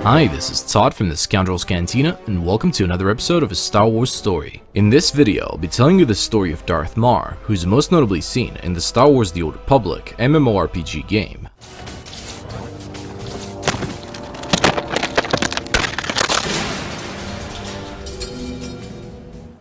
Hi, this is Todd from the Scoundrels Cantina, and welcome to another episode of a Star Wars story. In this video, I'll be telling you the story of Darth Marr, who's most notably seen in the Star Wars The Old Republic MMORPG game.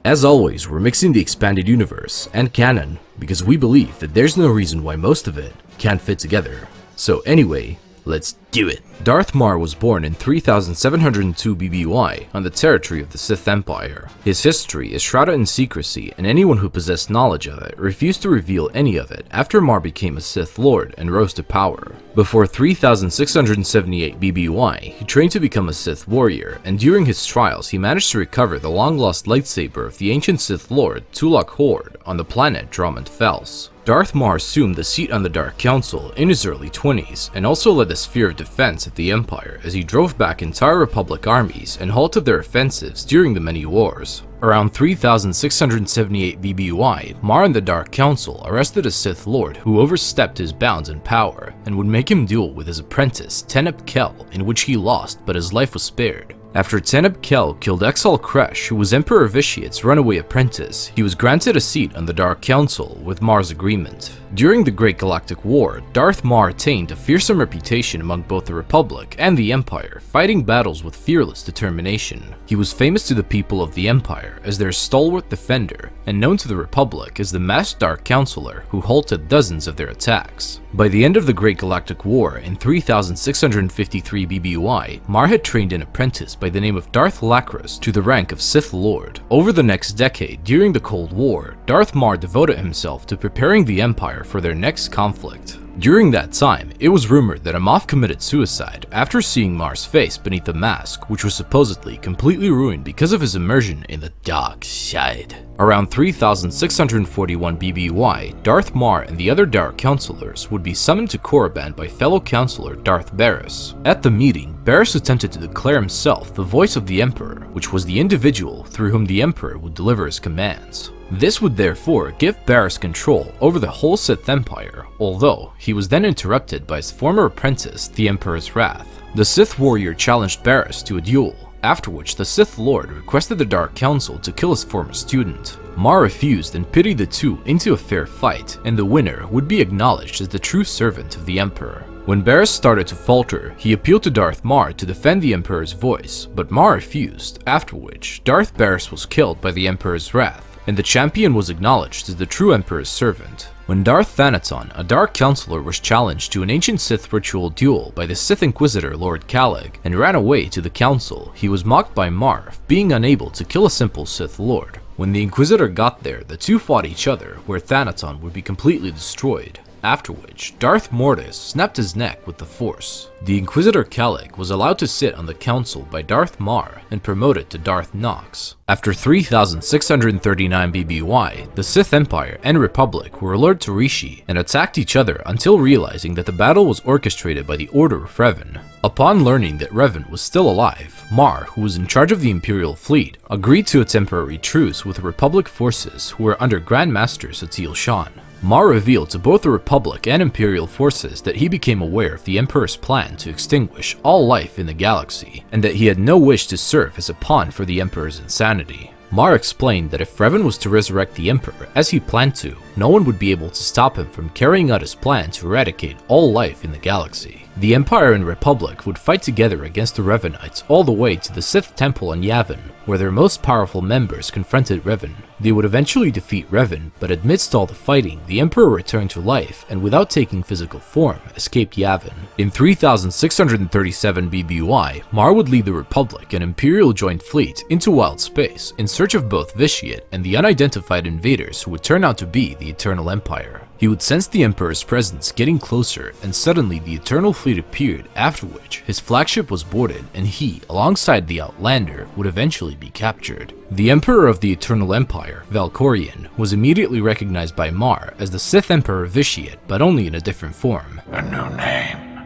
As always, we're mixing the expanded universe and canon, because we believe that there's no reason why most of it can't fit together. So anyway, let's do it! Darth Marr was born in 3702 BBY on the territory of the Sith Empire. His history is shrouded in secrecy, and anyone who possessed knowledge of it refused to reveal any of it after Marr became a Sith Lord and rose to power. Before 3678 BBY, he trained to become a Sith warrior, and during his trials he managed to recover the long-lost lightsaber of the ancient Sith Lord Tulak Hord on the planet Drummond Fells. Darth Marr assumed the seat on the Dark Council in his early 20s, and also led the sphere of defense of the Empire as he drove back entire Republic armies and halted their offensives during the many wars. Around 3678 BBY, Marr and the Dark Council arrested a Sith Lord who overstepped his bounds in power, and would make him duel with his apprentice Teneb Kel, in which he lost but his life was spared. After Teneb Kel killed Exal Kresh, who was Emperor Vitiate's runaway apprentice, he was granted a seat on the Dark Council with Marr's agreement. During the Great Galactic War, Darth Marr attained a fearsome reputation among both the Republic and the Empire, fighting battles with fearless determination. He was famous to the people of the Empire as their stalwart defender, and known to the Republic as the masked Dark Counselor who halted dozens of their attacks. By the end of the Great Galactic War in 3653 BBY, Marr had trained an apprentice by the name of Darth Lacros to the rank of Sith Lord. Over the next decade, during the Cold War, Darth Marr devoted himself to preparing the Empire for their next conflict. During that time, it was rumored that Amoth committed suicide after seeing Marr's face beneath the mask, which was supposedly completely ruined because of his immersion in the dark side. Around 3641 BBY, Darth Marr and the other Dark Counselors would be summoned to Korriban by fellow counselor Darth Barris. At the meeting, Barris attempted to declare himself the voice of the Emperor, which was the individual through whom the Emperor would deliver his commands. This would therefore give Barris control over the whole Sith Empire, although he was then interrupted by his former apprentice, the Emperor's Wrath. The Sith warrior challenged Barris to a duel, after which the Sith Lord requested the Dark Council to kill his former student. Marr refused and pitted the two into a fair fight, and the winner would be acknowledged as the true servant of the Emperor. When Barris started to falter, he appealed to Darth Marr to defend the Emperor's voice, but Marr refused, after which Darth Barris was killed by the Emperor's Wrath, and the champion was acknowledged as the true Emperor's servant. When Darth Thanaton, a Dark Counselor, was challenged to an ancient Sith ritual duel by the Sith Inquisitor Lord Calig and ran away to the Council, he was mocked by Marr for being unable to kill a simple Sith Lord. When the Inquisitor got there, the two fought each other, where Thanaton would be completely destroyed. After which, Darth Mortis snapped his neck with the Force. The Inquisitor Calig was allowed to sit on the council by Darth Marr and promoted to Darth Nox. After 3639 BBY, the Sith Empire and Republic were lured to Rishi and attacked each other until realizing that the battle was orchestrated by the Order of Revan. Upon learning that Revan was still alive, Marr, who was in charge of the Imperial fleet, agreed to a temporary truce with the Republic forces who were under Grand Master Satil Shan. Marr revealed to both the Republic and Imperial forces that he became aware of the Emperor's plan to extinguish all life in the galaxy, and that he had no wish to serve as a pawn for the Emperor's insanity. Marr explained that if Revan was to resurrect the Emperor as he planned to, no one would be able to stop him from carrying out his plan to eradicate all life in the galaxy. The Empire and Republic would fight together against the Revanites all the way to the Sith Temple on Yavin, where their most powerful members confronted Revan. They would eventually defeat Revan, but amidst all the fighting, the Emperor returned to life and without taking physical form, escaped Yavin. In 3637 BBY, Marr would lead the Republic and Imperial joint fleet into wild space in search of both Vitiate and the unidentified invaders who would turn out to be the Eternal Empire. He would sense the Emperor's presence getting closer, and suddenly the Eternal Fleet appeared, after which his flagship was boarded and he, alongside the Outlander, would eventually be captured. The Emperor of the Eternal Empire, Valkorion, was immediately recognized by Marr as the Sith Emperor Vitiate, but only in a different form. A new name,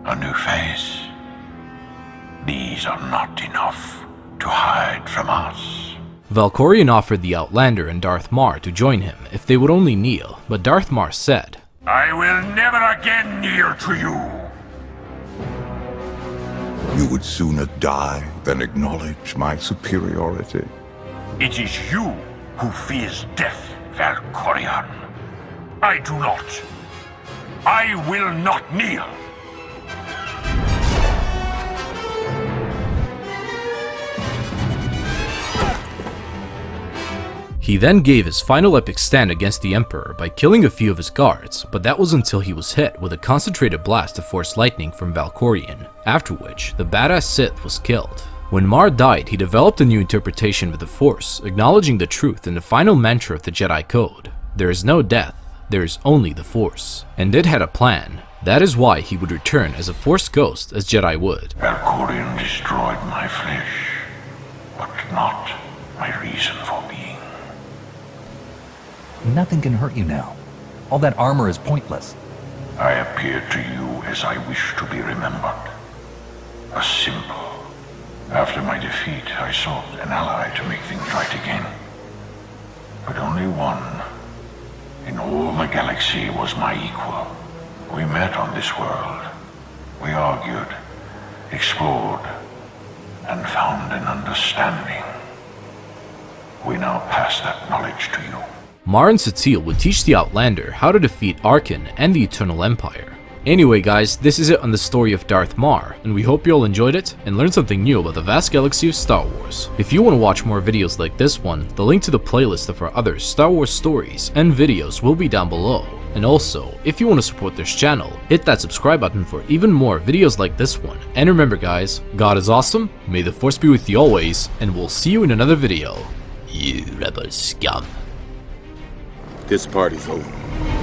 a new face. These are not enough to hide from us. Valkorion offered the Outlander and Darth Marr to join him if they would only kneel, but Darth Marr said, "I will never again kneel to you." You would sooner die than acknowledge my superiority. It is you who fears death, Valkorion. I do not. I will not kneel. He then gave his final epic stand against the Emperor by killing a few of his guards, but that was until he was hit with a concentrated blast of Force Lightning from Valkorion, after which the badass Sith was killed. When Marr died, he developed a new interpretation of the Force, acknowledging the truth in the final mantra of the Jedi Code: there is no death, there is only the Force. And it had a plan. That is why he would return as a Force ghost as Jedi would. Valkorion destroyed my flesh, but not my reason for being. Nothing can hurt you now. All that armor is pointless. I appear to you as I wish to be remembered. A symbol. After my defeat, I sought an ally to make things right again. But only one in all the galaxy was my equal. We met on this world. We argued, explored, and found an understanding. We now pass that knowledge to you. Marr and Satele would teach the Outlander how to defeat Arkan and the Eternal Empire. Anyway guys, this is it on the story of Darth Marr, and we hope you all enjoyed it and learned something new about the vast galaxy of Star Wars. If you want to watch more videos like this one, the link to the playlist of our other Star Wars stories and videos will be down below. And also, if you want to support this channel, hit that subscribe button for even more videos like this one. And remember guys, God is awesome, may the Force be with you always, and we'll see you in another video. You rebel scum. This party's over.